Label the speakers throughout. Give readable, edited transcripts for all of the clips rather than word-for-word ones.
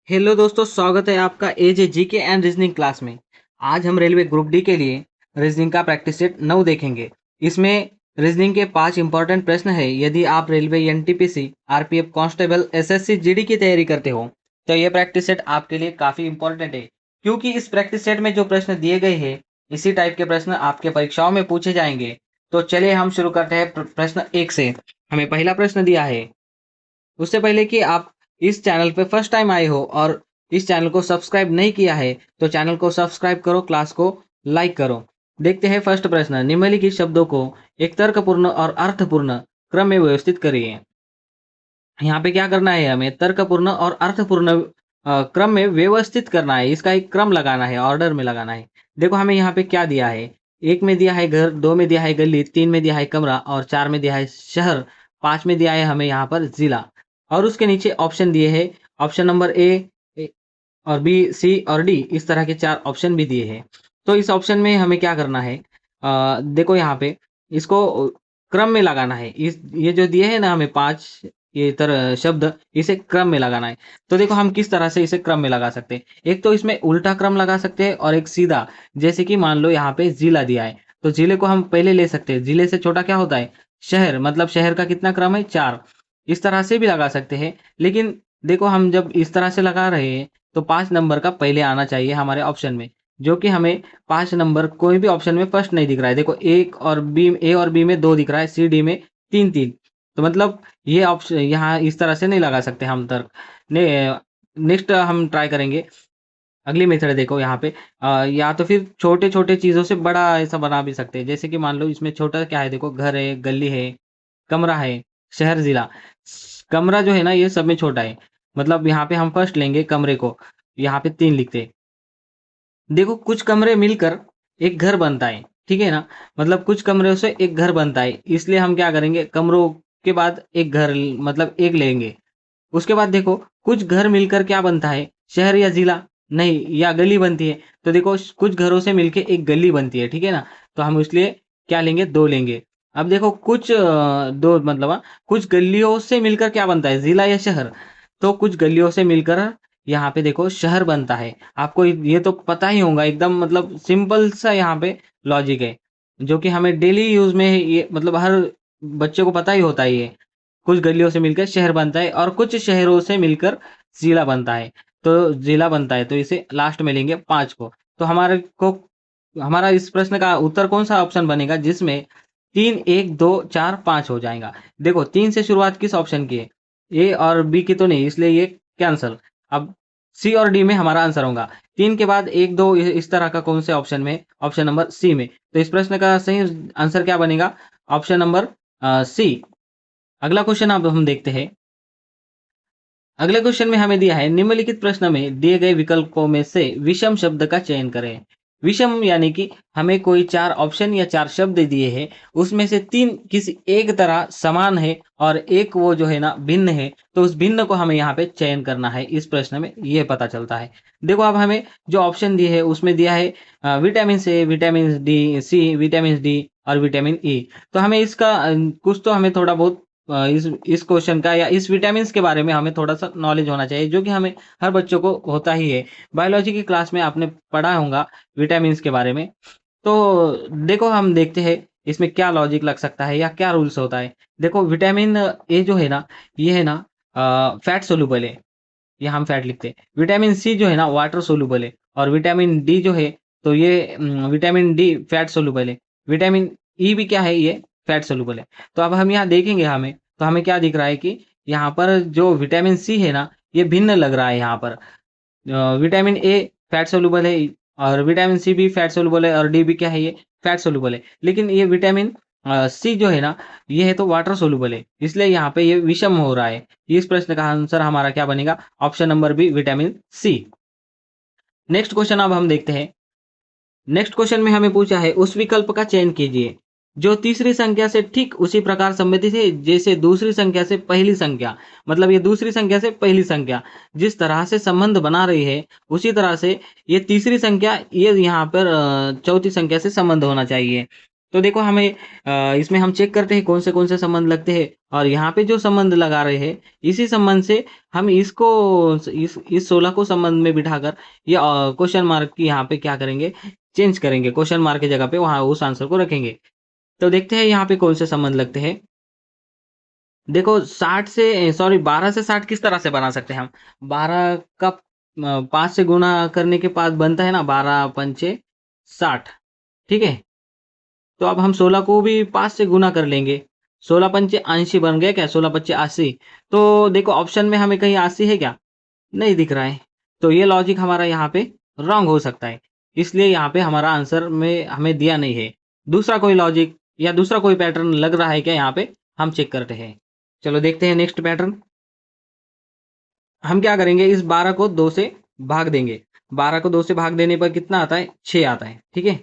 Speaker 1: Hello दोस्तों, स्वागत है आपका एजे जीके एंड रीजनिंग क्लास में। आज हम रेलवे ग्रुप डी के लिए रीजनिंग का प्रैक्टिस सेट 9 देखेंगे। इसमें रीजनिंग के 5 इंपॉर्टेंट प्रश्न है। यदि आप railway NTPC RPF constable SSC GD की तैयारी करते हो तो ये प्रैक्टिस सेट आपके लिए काफी इंपॉर्टेंट है, क्योंकि इस प्रैक्टिस सेट में जो प्रश्न दिए गए हैं इसी टाइप के प्रश्न आपके परीक्षाओं में पूछे जाएंगे। तो चलिए हम शुरू करते हैं प्रश्न 1 से। हमें पहला प्रश्न दिया है। उससे पहले कि आप इस चैनल पे फर्स्ट टाइम आए हो और इस चैनल को सब्सक्राइब नहीं किया है तो चैनल को सब्सक्राइब करो, क्लास को लाइक करो। देखते हैं फर्स्ट प्रश्न। निम्नलिखित शब्दों को एक तर्कपूर्ण और अर्थपूर्ण क्रम में व्यवस्थित करिए। यहाँ पे क्या करना है, हमें तर्कपूर्ण और अर्थपूर्ण क्रम में व्यवस्थित करना है। इसका एक क्रम लगाना है, ऑर्डर में लगाना है। देखो हमें यहाँ पे क्या दिया है। एक में दिया है घर, दो में दिया है गली, तीन में दिया है कमरा और चार में दिया है शहर, पांच में दिया है हमें यहाँ पर जिला। और उसके नीचे ऑप्शन दिए हैं। ऑप्शन नंबर ए और बी, सी और डी, इस तरह के 4 ऑप्शन भी दिए हैं। तो इस ऑप्शन में हमें क्या करना है, देखो यहाँ पे इसको क्रम में लगाना है। इस ये जो दिए हैं ना हमें 5 ये तरह शब्द, इसे क्रम में लगाना है। तो देखो हम किस तरह से इसे क्रम में लगा सकते हैं। एक तो इसमें उल्टा क्रम लगा सकते हैं और एक सीधा। जैसे कि मान लो यहाँ पे जिला दिया है तो जिले को हम पहले ले सकते हैं। जिले से छोटा क्या होता है, शहर। मतलब शहर का कितना क्रम है, 4। इस तरह से भी लगा सकते हैं। लेकिन देखो हम जब इस तरह से लगा रहे हैं तो 5 नंबर का पहले आना चाहिए हमारे ऑप्शन में, जो कि हमें 5 नंबर कोई भी ऑप्शन में फर्स्ट नहीं दिख रहा है। देखो एक और बी, ए और बी में 2 दिख रहा है, सी डी में 3 3। तो मतलब ये ऑप्शन यहाँ इस तरह से नहीं लगा सकते हम तर्क ने। नेक्स्ट हम ट्राई करेंगे अगली मेथड। देखो यहाँ पे या तो फिर छोटे छोटे चीजों से बड़ा ऐसा बना भी सकते हैं। जैसे कि मान लो इसमें छोटा क्या है, देखो घर है, गली है, कमरा है, शहर, जिला। कमरा जो है ना ये सब में छोटा है। मतलब यहाँ पे हम फर्स्ट लेंगे कमरे को, यहाँ पे 3 लिखते। देखो कुछ कमरे मिलकर एक घर बनता है, ठीक है ना। मतलब कुछ कमरे से एक घर बनता है, इसलिए हम क्या करेंगे, कमरों के बाद एक घर मतलब एक लेंगे। उसके बाद देखो कुछ घर मिलकर क्या बनता है, शहर या जिला, नहीं, या गली बनती है। तो देखो कुछ घरों से मिलके एक गली बनती है, ठीक है ना। तो हम इसलिए क्या लेंगे, 2 लेंगे। अब देखो कुछ दो मतलब कुछ गलियों से मिलकर क्या बनता है, जिला या शहर। तो कुछ गलियों से मिलकर यहाँ पे देखो शहर बनता है। आपको ये तो पता ही होगा, एकदम मतलब सिंपल सा यहाँ पे लॉजिक है, जो कि हमें डेली यूज में ये मतलब हर बच्चे को पता ही होता है ये। कुछ गलियों से मिलकर शहर बनता है और कुछ शहरों से मिलकर जिला बनता है। तो जिला बनता है तो इसे लास्ट में लेंगे 5 को। तो हमारे को हमारा इस प्रश्न का उत्तर कौन सा ऑप्शन बनेगा, जिसमें 3 1 2 4 5 हो जाएगा। देखो 3 से शुरुआत किस ऑप्शन की है, ए और बी की तो नहीं, इसलिए ये कैंसल। अब सी और डी में हमारा आंसर होगा। 3 के बाद 1 2 इस तरह का कौन से ऑप्शन में, ऑप्शन नंबर सी में। तो इस प्रश्न का सही आंसर क्या बनेगा, ऑप्शन नंबर सी। अगला क्वेश्चन अब हम देखते हैं। अगले क्वेश्चन में हमें दिया है, निम्नलिखित प्रश्न में दिए गए विकल्पों में से विषम शब्द का चयन करें। विषम यानी कि हमें कोई 4 ऑप्शन या 4 शब्द दिए हैं, उसमें से 3 किसी एक तरह समान है और एक वो जो है ना भिन्न है। तो उस भिन्न को हमें यहाँ पे चयन करना है। इस प्रश्न में ये पता चलता है। देखो अब हमें जो ऑप्शन दिए है उसमें दिया है विटामिन से, विटामिन डी, सी, विटामिन डी और विटामिन ई। तो हमें इसका कुछ तो हमें थोड़ा बहुत इस क्वेश्चन का या इस विटामिन के बारे में हमें थोड़ा सा नॉलेज होना चाहिए, जो कि हमें हर बच्चों को होता ही है। बायोलॉजी की क्लास में आपने पढ़ा होगा विटामिन के बारे में। तो देखो हम देखते हैं इसमें क्या लॉजिक लग सकता है या क्या रूल्स होता है। देखो विटामिन ए जो है ना, ये है ना फैट सोल्यूबल है, ये हम फैट लिखते हैं। विटामिन सी जो है ना वाटर सोल्यूबल है। और विटामिन डी जो है, तो ये विटामिन डी फैट सोल्यूबल है। विटामिन ई भी क्या है, ये फैट सोल्यूबल है। तो अब हम यहाँ देखेंगे हमें, तो हमें क्या दिख रहा है कि यहाँ पर जो विटामिन सी है ना ये भिन्न लग रहा है। यहाँ पर विटामिन ए फैट सोल्यूबल है और विटामिन सी भी फैट सोल्यूबल है और डी भी क्या है, ये फैट सोल्यूबल है। लेकिन ये विटामिन सी जो है ना ये है तो वाटर सोल्यूबल है, इसलिए यहाँ पे ये विषम हो रहा है। इस प्रश्न का आंसर हमारा क्या बनेगा, option number B, vitamin C. Next question अब हम देखते हैं। नेक्स्ट क्वेश्चन में हमें पूछा है, उस विकल्प का चयन कीजिए जो तीसरी संख्या से ठीक उसी प्रकार संबंधित है जैसे दूसरी संख्या से पहली संख्या। मतलब ये दूसरी संख्या से पहली संख्या जिस तरह से संबंध बना रही है उसी तरह से ये तीसरी संख्या ये यहाँ पर चौथी संख्या से संबंध होना चाहिए। तो देखो हमें इसमें हम चेक करते हैं कौन से संबंध लगते हैं, और यहाँ पे जो संबंध लगा रहे हैं इसी संबंध से हम इसको इस 16 को संबंध में बिठाकर ये क्वेश्चन मार्क की यहाँ पे क्या करेंगे, चेंज करेंगे, क्वेश्चन मार्क की जगह पे वहां उस आंसर को रखेंगे। तो देखते हैं यहाँ पे कौन से संबंध लगते हैं। देखो 12 से 60 किस तरह से बना सकते हैं हम। 12 का 5 से गुना करने के बाद बनता है ना 12 पंचे 60, ठीक है। तो अब हम 16 को भी 5 से गुना कर लेंगे। 16 पंचे 80 बन गया क्या, 16 पंचे 80। तो देखो ऑप्शन में हमें कहीं 80 है क्या, नहीं दिख रहा है। तो ये लॉजिक हमारा यहाँ पे रॉन्ग हो सकता है, इसलिए यहाँ पे हमारा आंसर में हमें दिया नहीं है। दूसरा कोई लॉजिक या दूसरा कोई पैटर्न लग रहा है क्या, यहाँ पे हम चेक करते हैं। चलो देखते हैं नेक्स्ट पैटर्न। हम क्या करेंगे, इस 12 को 2 से भाग देंगे। 12 को 2 से भाग देने पर कितना आता है, 6 आता है, ठीक है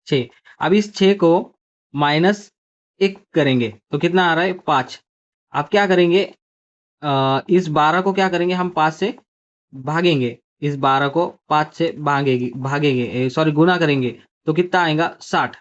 Speaker 1: 6। अब इस 6 को माइनस 1 करेंगे तो कितना आ रहा है, 5। अब क्या करेंगे, इस 12 को क्या करेंगे, हम 5 से भागेंगे। इस 12 को 5 से भागेगी भागेंगे सॉरी गुना करेंगे तो कितना आएगा, 60,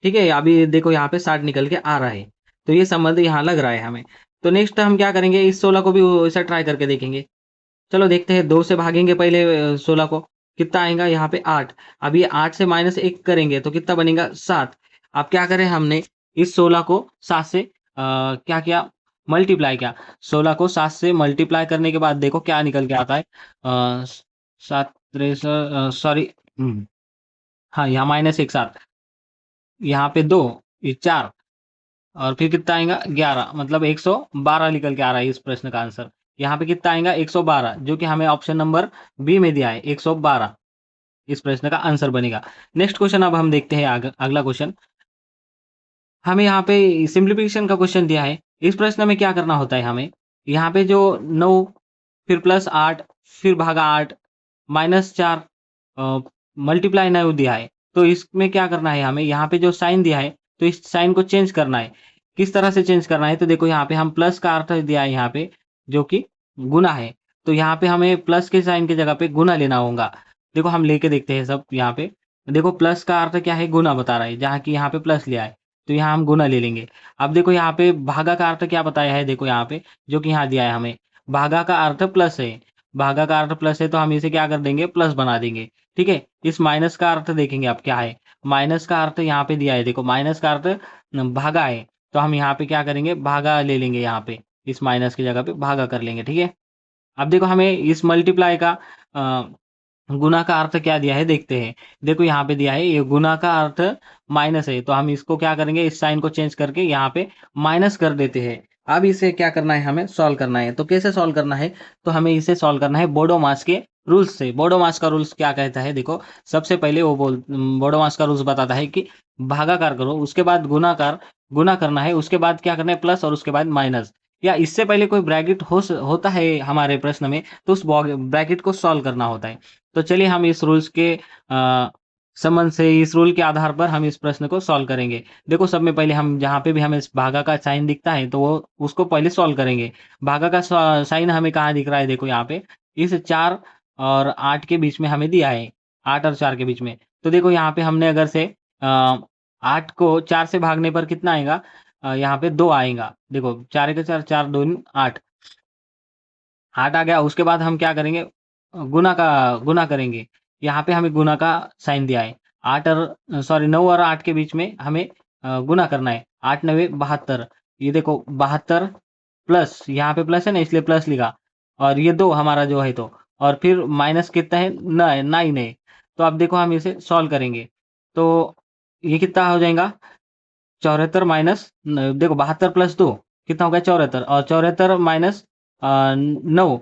Speaker 1: ठीक है। अभी देखो यहाँ पे 60 निकल के आ रहा है, तो ये संबंध यहाँ लग रहा है हमें। तो नेक्स्ट हम क्या करेंगे, इस 16 को भी वैसा ट्राई करके देखेंगे। चलो देखते हैं, 2 से भागेंगे पहले 16 को, कितना आएगा यहाँ पे 8। अब ये 8 से माइनस 1 करेंगे तो कितना बनेगा, 7। अब क्या करें हमने, इस 16 को 7 से क्या किया, मल्टीप्लाई किया। 16 को 7 से मल्टीप्लाई करने के बाद देखो क्या निकल के आता है, 7 सॉरी, हाँ यहाँ -1 7, यहाँ पे 2, ये 4, और फिर कितना आएगा 11, मतलब 112 निकल के आ रहा है इस प्रश्न का आंसर। यहाँ पे कितना आएगा, 112, जो कि हमें ऑप्शन नंबर बी में दिया है, 112 इस प्रश्न का आंसर बनेगा। नेक्स्ट क्वेश्चन अब हम देखते हैं अगला क्वेश्चन। हमें यहाँ पे सिंप्लीफिकेशन का क्वेश्चन दिया है। इस प्रश्न में क्या करना होता है हमें, यहाँ पे जो 9 फिर +8 फिर भागा 8 -4 मल्टीप्लाई 9 दिया है, तो इसमें क्या करना है हमें, यहाँ पे जो साइन दिया है तो इस साइन को चेंज करना है। किस तरह से चेंज करना है, तो देखो यहाँ पे हम प्लस का अर्थ दिया है यहाँ पे, जो कि गुना है। तो यहाँ पे हमें प्लस के साइन की जगह पे गुना लेना होगा। देखो हम लेके देखते हैं सब यहाँ पे। देखो प्लस का अर्थ क्या है, गुना बता रहा है, जहाँ की यहाँ पे प्लस लिया है तो यहाँ हम गुना ले लेंगे। अब देखो यहाँ पे भागा का अर्थ क्या बताया है, देखो यहाँ पे जो कि यहाँ दिया है हमें, भागा का अर्थ प्लस है। भागा का अर्थ प्लस है तो हम इसे क्या कर देंगे, प्लस बना देंगे, ठीक है। इस माइनस का अर्थ देखेंगे अब क्या है, माइनस का अर्थ यहाँ पे दिया है, देखो माइनस का अर्थ भागा है, तो हम यहाँ पे क्या करेंगे, भागा ले लेंगे, यहाँ पे इस माइनस की जगह पे भागा कर लेंगे, ठीक है। अब देखो हमें इस मल्टीप्लाई का गुना का अर्थ क्या दिया है देखते हैं। देखो यहाँ पे दिया है, ये गुना का अर्थ माइनस है, तो हम इसको क्या करेंगे, इस साइन को चेंज करके यहाँ पे माइनस कर देते हैं। अब इसे क्या करना है, हमें सॉल्व करना है। तो कैसे सॉल्व करना है, तो हमें इसे सॉल्व करना है बोडोमास के रूल्स से। बोडोमास का रूल्स क्या कहता है, देखो सबसे पहले वो बोडोमास का रूल्स बताता है कि भागाकार करो, उसके बाद गुना करना है, उसके बाद क्या करना है, प्लस, और उसके बाद माइनस, या इससे पहले कोई ब्रैकेट होता है हमारे प्रश्न में, तो उस ब्रैकेट को सॉल्व करना होता है। तो चलिए हम इस रूल्स के संबंध से, इस रूल के आधार पर हम इस प्रश्न को सॉल्व करेंगे। देखो सब में पहले हम जहाँ पे भी हमें भागा का साइन दिखता है तो वो उसको पहले सॉल्व करेंगे। भागा का साइन हमें कहाँ दिख रहा है, देखो यहाँ पे इस 4 और 8 के बीच में हमें दिया है, 8 और 4 के बीच में। तो देखो यहाँ पे हमने अगर से 8 को 4 से भागने पर कितना आएगा, यहाँ पे 2 आएगा। देखो 4 के 4, 4 2 8, 8 आ गया। उसके बाद हम क्या करेंगे, गुना करेंगे। यहाँ पे हमें गुना का साइन दिया है, 8 और सॉरी 9 और 8 के बीच में हमें गुना करना है। 8 9 72, ये देखो 72 प्लस, यहाँ पे प्लस है ना इसलिए प्लस लिखा, और ये 2 हमारा जो है, तो और फिर माइनस कितना है, 9 है। तो अब देखो हम इसे सॉल्व करेंगे तो ये कितना हो जाएगा, 74 माइनस देखो 72 प्लस 2 कितना हो गया, 74, और 74 माइनस 9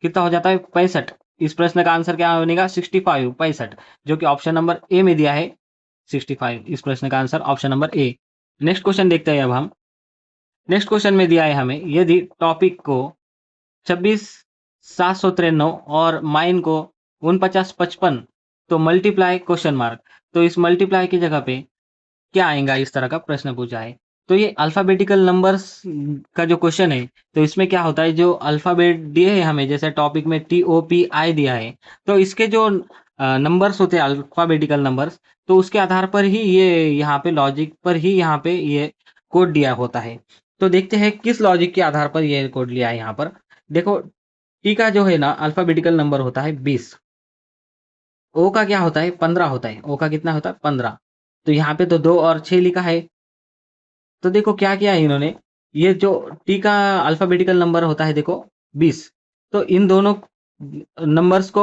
Speaker 1: कितना हो जाता है, 65। इस प्रश्न का आंसर क्या बनेगा, 65 65, जो कि ऑप्शन नंबर ए में दिया है 65। इस प्रश्न का answer option number A. Next question देखते हैं अब हम। नेक्स्ट क्वेश्चन में दिया है हमें, यदि टॉपिक को 26,793 और माइन को 49,55, तो मल्टीप्लाई क्वेश्चन मार्क। तो इस मल्टीप्लाई की जगह पे क्या आएगा, इस तरह का प्रश्न पूछा है। तो ये अल्फ़ाबेटिकल नंबर्स का जो क्वेश्चन है, तो इसमें क्या होता है, जो अल्फ़ाबेट दिए हैं हमें, जैसे टॉपिक में TOPI दिया है, तो इसके जो नंबर्स होते हैं अल्फ़ाबेटिकल नंबर्स, तो उसके आधार पर ही ये यहाँ पे लॉजिक पर ही यहाँ पे ये कोड दिया होता है। तो देखते हैं किस लॉजिक के आधार पर ये कोड लिया है यहाँ पर। देखो टी का जो है ना अल्फ़ाबेटिकल नंबर होता है 20, ओ का क्या होता है 15 होता है, ओ का कितना होता है 15। तो यहाँ पे तो 2 और 6 लिखा है। तो देखो क्या किया है इन्होंने, ये जो टी का अल्फ़ाबेटिकल नंबर होता है देखो 20, तो इन दोनों नंबर्स को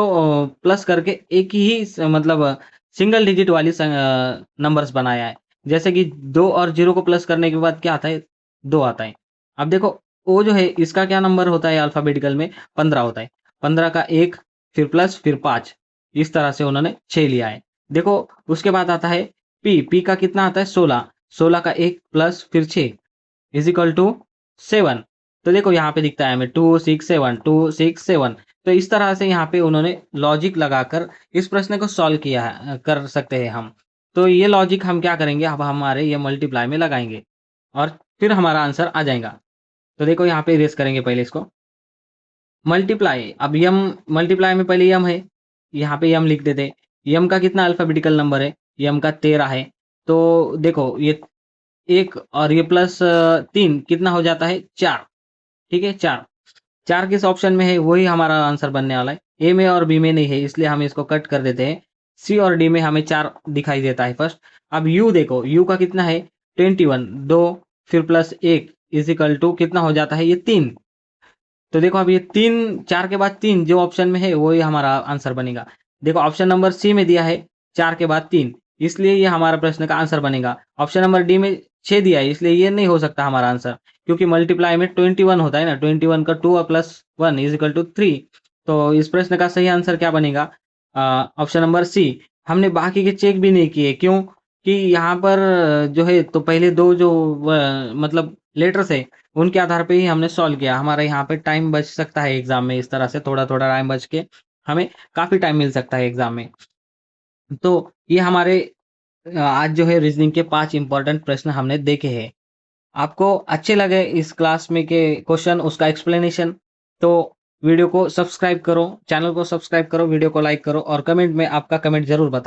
Speaker 1: प्लस करके एक ही मतलब सिंगल डिजिट वाली नंबर्स बनाया है। जैसे कि 2 और 0 को प्लस करने के बाद क्या आता है, 2 आता है। अब देखो ओ जो है इसका क्या नंबर होता है अल्फ़ाबेटिकल में, 15 होता है। 15 का 1 फिर प्लस फिर 5, इस तरह से उन्होंने 6 लिया है। देखो उसके बाद आता है पी का कितना आता है 16, 16 का 1 प्लस फिर 6 इज इक्वल टू 7। तो देखो यहाँ पे दिखता है हमें 267 267। तो इस तरह से यहाँ पे उन्होंने लॉजिक लगाकर इस प्रश्न को सॉल्व किया है, कर सकते हैं हम। तो ये लॉजिक हम क्या करेंगे, अब हमारे ये मल्टीप्लाई में लगाएंगे और फिर हमारा आंसर आ जाएगा। तो देखो यहाँ पे इरेज करेंगे पहले इसको, मल्टीप्लाई। अब यम मल्टीप्लाई में पहले यम है, यहाँ पे यम लिख देते। यम का कितना अल्फाबेटिकल नंबर है, यम का 13 है। तो देखो ये 1 और ये प्लस 3 कितना हो जाता है 4। ठीक है 4, 4 किस ऑप्शन में है वही हमारा आंसर बनने वाला है। ए में और बी में नहीं है इसलिए हम इसको कट कर देते हैं। सी और डी में हमें 4 दिखाई देता है फर्स्ट। अब यू देखो, यू का कितना है 21, 2 फिर प्लस 1 इज इक्वल टू कितना हो जाता है ये 3। तो देखो अब ये 3, 4 के बाद 3 जो ऑप्शन में है वही हमारा आंसर बनेगा। देखो ऑप्शन नंबर सी में दिया है 4 के बाद 3, इसलिए ये हमारा प्रश्न का आंसर बनेगा। ऑप्शन नंबर डी में 6 दिया है इसलिए ये नहीं हो सकता हमारा आंसर, क्योंकि मल्टीप्लाई में 21 होता है ना, 21 का 2 प्लस 1 इज इक्वल टू 3। तो इस प्रश्न का सही आंसर क्या बनेगा, ऑप्शन नंबर सी। हमने बाकी के चेक भी नहीं किए, क्यों कि यहाँ पर जो है तो पहले दो जो मतलब लेटर्स है उनके आधार पे ही हमने सॉल्व किया। हमारा यहाँ पे टाइम बच सकता है एग्जाम में, इस तरह से थोड़ा थोड़ा टाइम बच के हमें काफ़ी टाइम मिल सकता है एग्जाम में। तो ये हमारे आज जो है रीजनिंग के 5 इंपॉर्टेंट प्रश्न हमने देखे हैं। आपको अच्छे लगे इस क्लास में के क्वेश्चन, उसका एक्सप्लेनेशन, तो वीडियो को सब्सक्राइब करो, चैनल को सब्सक्राइब करो, वीडियो को लाइक करो और कमेंट में आपका कमेंट जरूर बताओ।